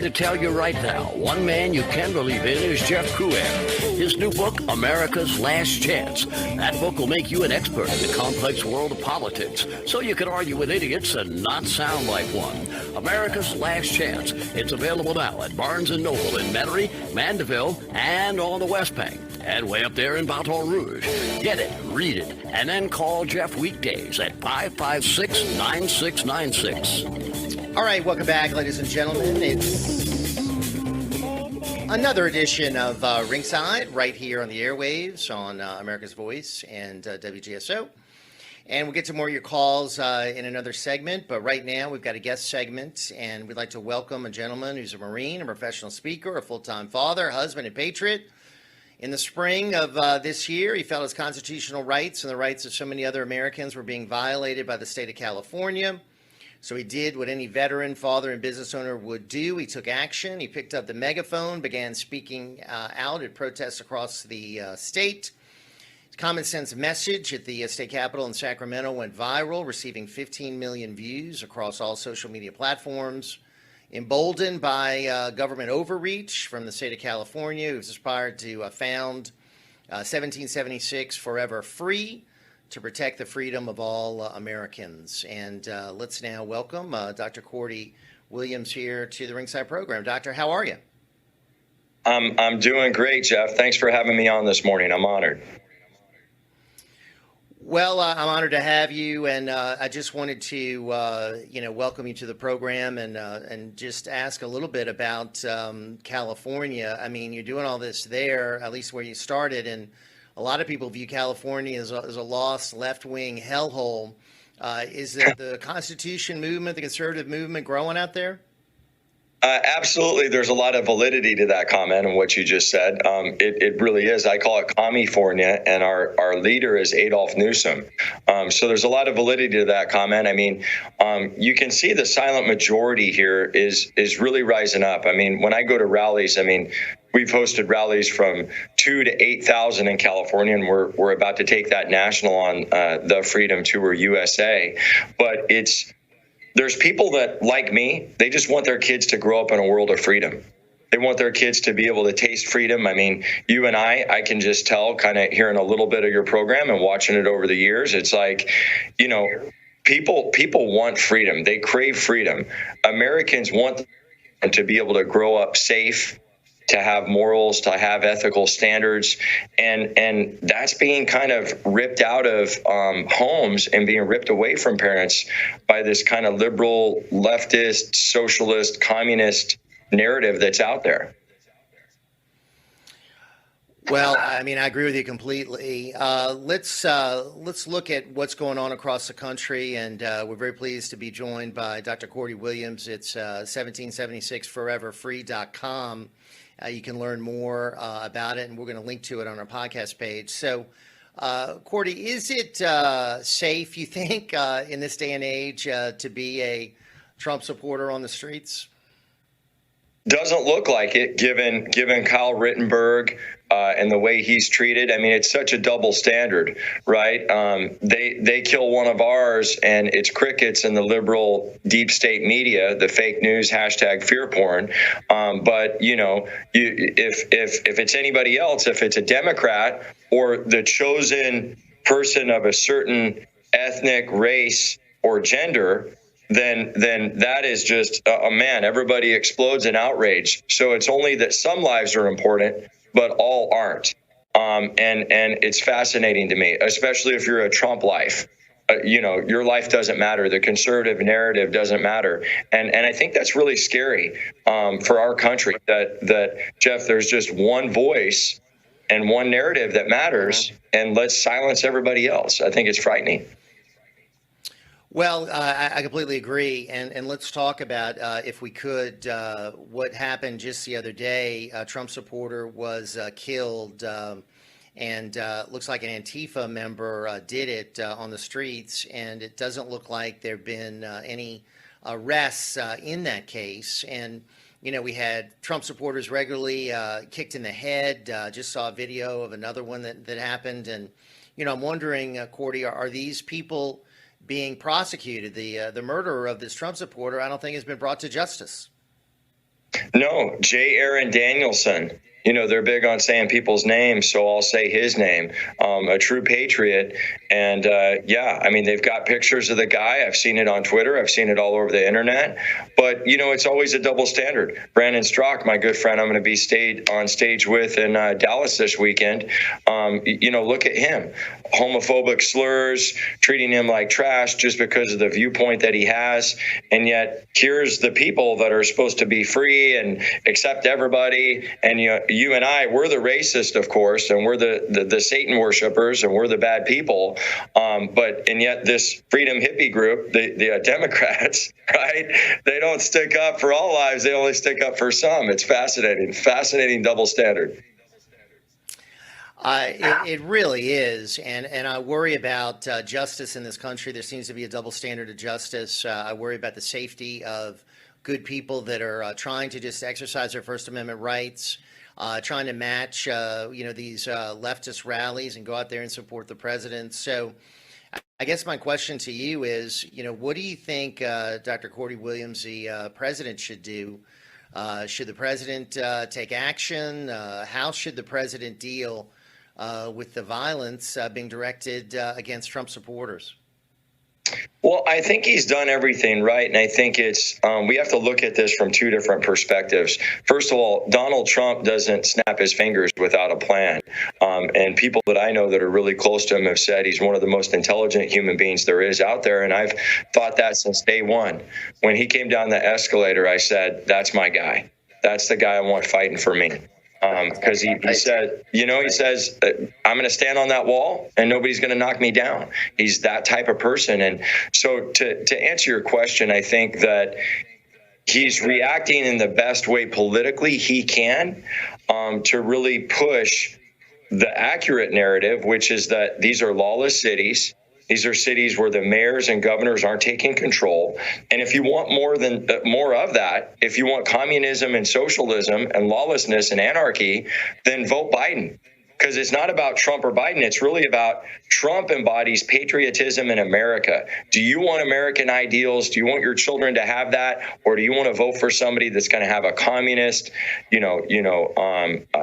To tell you right now, one man you can believe in is Jeff Crouere. His new book, America's Last Chance. That book will make you an expert in the complex world of politics, so you can argue with idiots and not sound like one. America's Last Chance. It's available now at Barnes & Noble in Metairie, Mandeville, and on the West Bank, and way up there in Baton Rouge. Get it, read it, and then call Jeff weekdays at 556-9696. All right, welcome back, ladies and gentlemen. It's another edition of Ringside right here on the airwaves on America's Voice and WGSO. And we'll get to more of your calls in another segment. But right now, we've got a guest segment, and we'd like to welcome a gentleman who's a Marine, a professional speaker, a full-time father, husband, and patriot. In the spring of this year, he felt his constitutional rights and the rights of so many other Americans were being violated by the state of California. So he did what any veteran, father, and business owner would do. He took action. He picked up the megaphone, began speaking out at protests across the state. His common sense message at the state capitol in Sacramento went viral, receiving 15 million views across all social media platforms. Emboldened by government overreach from the state of California, he was inspired to found 1776 Forever Free, to protect the freedom of all Americans. And let's now welcome Dr. Cordie Williams here to the Ringside program. Doctor, how are you? I'm doing great, Jeff. Thanks for having me on this morning. I'm honored. Well, I'm honored to have you, and I just wanted to, welcome you to the program and just ask a little bit about California. I mean, you're doing all this there, at least where you started, and a lot of people view California as a lost left-wing hellhole. Is the Constitution movement, the conservative movement, growing out there? Absolutely. There's a lot of validity to that comment and what you just said. It really is. I call it Commifornia, and our leader is Adolf Newsom. So there's a lot of validity to that comment. I mean, you can see the silent majority here is really rising up. I mean, when I go to rallies, I mean, we've hosted rallies from 2,000 to 8,000 in California, and we're about to take that national on the Freedom Tour USA. But there's people that, like me, they just want their kids to grow up in a world of freedom. They want their kids to be able to taste freedom. I mean, you and I can just tell, kind of hearing a little bit of your program and watching it over the years, it's like, people want freedom. They crave freedom. Americans want to be able to grow up safe, to have morals, to have ethical standards, and that's being kind of ripped out of homes and being ripped away from parents by this kind of liberal, leftist, socialist, communist narrative that's out there. Well, I mean, I agree with you completely. Let's look at what's going on across the country, and we're very pleased to be joined by Dr. Cordie Williams. It's 1776foreverfree.com. You can learn more about it, and we're going to link to it on our podcast page. So, Cordie, is it safe, you think, in this day and age to be a Trump supporter on the streets? Doesn't look like it, given Kyle Rittenberg and the way he's treated. I mean, it's such a double standard, right? They kill one of ours, and it's crickets in the liberal deep state media, the fake news hashtag fear porn. But if it's anybody else, if it's a Democrat or the chosen person of a certain ethnic, race, or gender, then that is just man, everybody explodes in outrage. So it's only that some lives are important, but all aren't. And it's fascinating to me, especially if you're a Trump life. Your life doesn't matter. The conservative narrative doesn't matter. And I think that's really scary for our country, that Jeff, there's just one voice and one narrative that matters, and let's silence everybody else. I think it's frightening. Well, I completely agree. And let's talk about, if we could, what happened just the other day. A Trump supporter was killed, and looks like an Antifa member did it on the streets. And it doesn't look like there have been any arrests in that case. And, we had Trump supporters regularly kicked in the head. Just saw a video of another one that happened. And, I'm wondering, Cordie, are these people being prosecuted? The murderer of this Trump supporter, I don't think, has been brought to justice. No, J. Aaron Danielson. You know, they're big on saying people's names, so I'll say his name. A true patriot. And yeah, I mean, they've got pictures of the guy. I've seen it on Twitter. I've seen it all over the internet. But, you know, it's always a double standard. Brandon Strzok, my good friend, I'm going to be on stage with in Dallas this weekend. You know, look at him. Homophobic slurs, treating him like trash just because of the viewpoint that he has. And yet here's the people that are supposed to be free and accept everybody. And you and I, we're the racist, of course, and we're the Satan worshipers, and we're the bad people. And yet this freedom hippie group, the Democrats, right? They don't stick up for all lives. They only stick up for some. It's fascinating double standard. It really is, and I worry about justice in this country. There seems to be a double standard of justice. I worry about the safety of good people that are trying to just exercise their First Amendment rights, trying to match, these leftist rallies and go out there and support the president. So I guess my question to you is, what do you think Dr. Cordie Williams, the president, should do? Should the president take action? How should the president deal with the violence being directed against Trump supporters? Well, I think he's done everything right. And I think we have to look at this from two different perspectives. First of all, Donald Trump doesn't snap his fingers without a plan. And people that I know that are really close to him have said he's one of the most intelligent human beings there is out there. And I've thought that since day one. When he came down the escalator, I said, that's my guy. That's the guy I want fighting for me. Because he said, he says, I'm going to stand on that wall and nobody's going to knock me down. He's that type of person. And so to answer your question, I think that he's reacting in the best way politically he can to really push the accurate narrative, which is that these are lawless cities. These are cities where the mayors and governors aren't taking control. And if you want more of that, if you want communism and socialism and lawlessness and anarchy, then vote Biden. Because it's not about Trump or Biden. It's really about Trump embodies patriotism in America. Do you want American ideals? Do you want your children to have that? Or do you want to vote for somebody that's going to have a communist,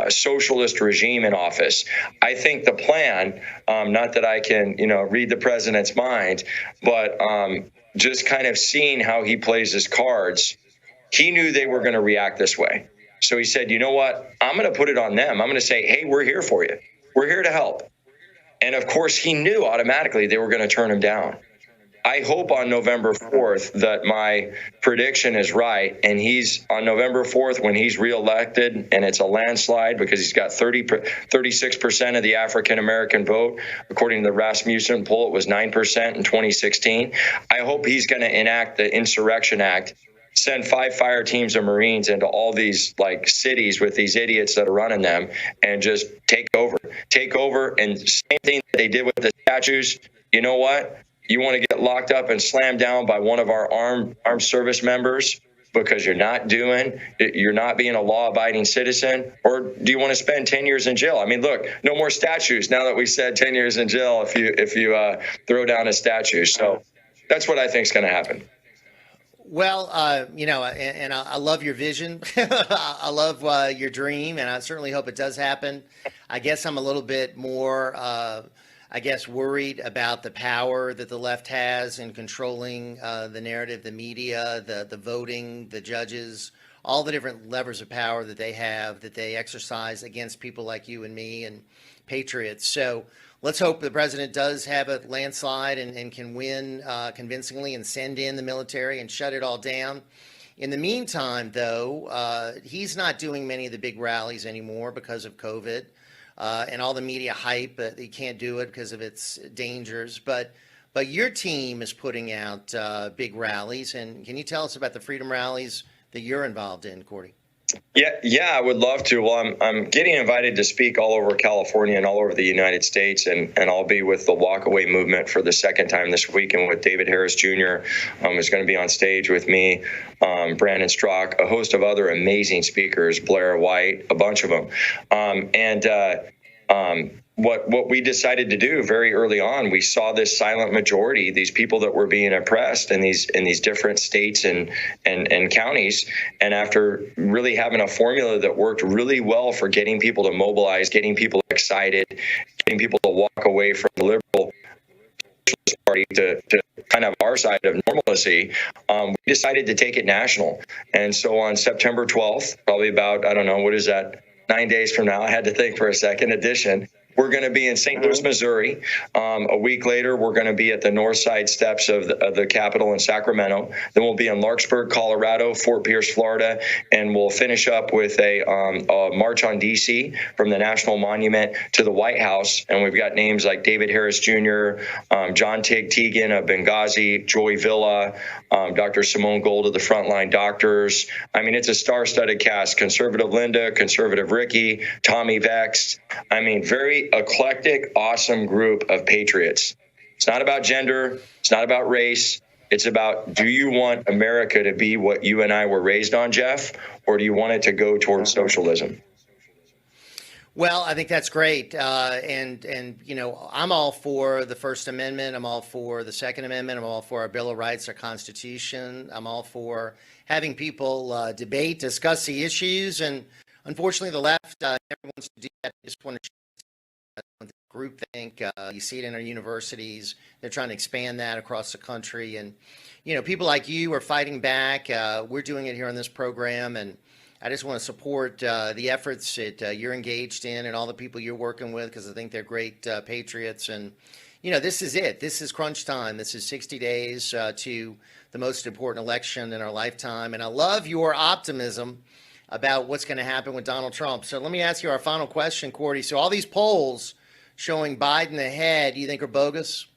socialist regime in office? I think the plan, not that I can, read the president's mind, but just kind of seeing how he plays his cards, he knew they were going to react this way. So he said, you know what, I'm going to put it on them. I'm going to say, hey, we're here for you. We're here to help. And of course, he knew automatically they were going to turn him down. I hope on November 4th that my prediction is right. And he's on November 4th when he's reelected, and it's a landslide because he's got 36% of the African-American vote. According to the Rasmussen poll, it was 9% in 2016. I hope he's going to enact the Insurrection Act, send 5 fire teams of Marines into all these cities with these idiots that are running them and just take over. And same thing that they did with the statues. You know what? You want to get locked up and slammed down by one of our armed service members because you're not being a law-abiding citizen? Or do you want to spend 10 years in jail? I mean, look, no more statues now that we said 10 years in jail if you throw down a statue. So that's what I think is going to happen. Well, and I love your vision. I love your dream, and I certainly hope it does happen. I guess I'm a little bit more, worried about the power that the left has in controlling the narrative, the media, the voting, the judges, all the different levers of power that they have, that they exercise against people like you and me and patriots. So let's hope the president does have a landslide and can win convincingly and send in the military and shut it all down. In the meantime, though, he's not doing many of the big rallies anymore because of COVID and all the media hype. He can't do it because of its dangers. But your team is putting out big rallies. And can you tell us about the freedom rallies that you're involved in, Cordie? Yeah, I would love to. Well, I'm getting invited to speak all over California and all over the United States, and I'll be with the Walkaway Movement for the second time this week, and with David Harris Jr. Is going to be on stage with me, Brandon Strzok, a host of other amazing speakers, Blair White, a bunch of them, what we decided to do very early on, we saw this silent majority, these people that were being oppressed in these different states and counties. And after really having a formula that worked really well for getting people to mobilize, getting people excited, getting people to walk away from the liberal party to kind of our side of normalcy, we decided to take it national. And so on September 12th, probably about, I don't know, what is that, 9 days from now, I had to think for a second, edition, we're going to be in St. Louis, Missouri. A week later, we're going to be at the north side steps of the Capitol in Sacramento. Then we'll be in Larkspur, Colorado, Fort Pierce, Florida, and we'll finish up with a march on D.C. from the National Monument to the White House. And we've got names like David Harris Jr., John Tig Teagan of Benghazi, Joy Villa, Dr. Simone Gold of the Frontline Doctors. I mean, it's a star-studded cast. Conservative Linda, Conservative Ricky, Tommy Vext. I mean, very eclectic, awesome group of patriots. It's not about gender. It's not about race. It's about, do you want America to be what you and I were raised on, Jeff, or do you want it to go towards socialism? Well, I think that's great. And you know, I'm all for the First Amendment. I'm all for the Second Amendment. I'm all for our Bill of Rights, our Constitution. I'm all for having people debate, discuss the issues. And unfortunately, the left never wants to do that. They just want to groupthink. You see it in our universities. They're trying to expand that across the country. And, you know, people like you are fighting back. We're doing it here on this program. And I just want to support the efforts that you're engaged in and all the people you're working with, because I think they're great patriots. And, you know, this is it. This is crunch time. This is 60 days to the most important election in our lifetime. And I love your optimism about what's going to happen with Donald Trump. So let me ask you our final question, Cordie. So all these polls showing Biden ahead, do you think are bogus?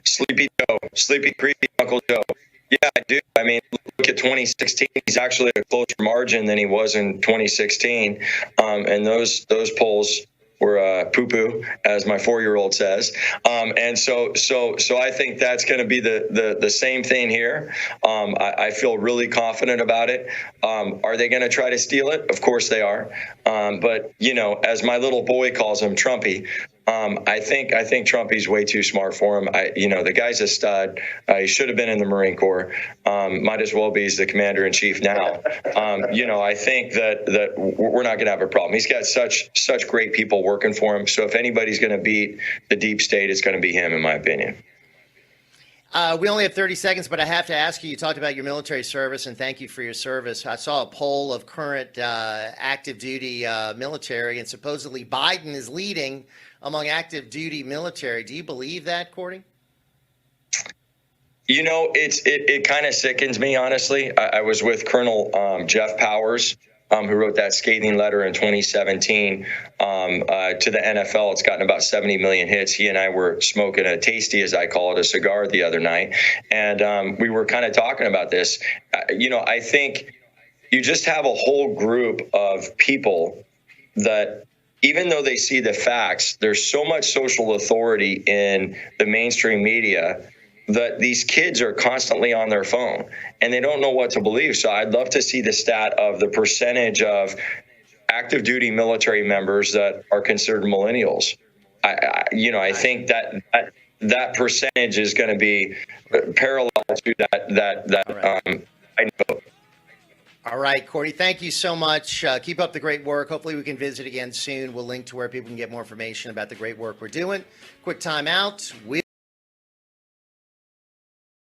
Sleepy Joe, Sleepy Creepy Uncle Joe. Yeah, I do. I mean, look at 2016. He's actually a closer margin than he was in 2016. And those polls were poo-poo, as my 4-year-old says. And so I think that's going to be the same thing here. I feel really confident about it. Are they going to try to steal it? Of course they are. But, you know, as my little boy calls him, Trumpy, I think Trumpy's way too smart for him. The guy's a stud. He should have been in the Marine Corps. Might as well be. He's the commander in chief now. I think that we're not going to have a problem. He's got such great people working for him. So if anybody's going to beat the deep state, it's going to be him, in my opinion. We only have 30 seconds, but I have to ask you, you talked about your military service, and thank you for your service. I saw a poll of current active duty military, and supposedly Biden is leading among active duty military. Do you believe that, Cordie? You know, it kind of sickens me, honestly. I was with Colonel Jeff Powers, who wrote that scathing letter in 2017 to the NFL. It's gotten about 70 million hits. He and I were smoking a tasty, as I call it, a cigar the other night. And we were kind of talking about this. I think you just have a whole group of people that, even though they see the facts, there's so much social authority in the mainstream media that these kids are constantly on their phone and they don't know what to believe. So I'd love to see the stat of the percentage of active duty military members that are considered millennials. I think that percentage is going to be parallel to that. All right, Cordie, thank you so much. Keep up the great work. Hopefully we can visit again soon. We'll link to where people can get more information about the great work we're doing. Quick time out.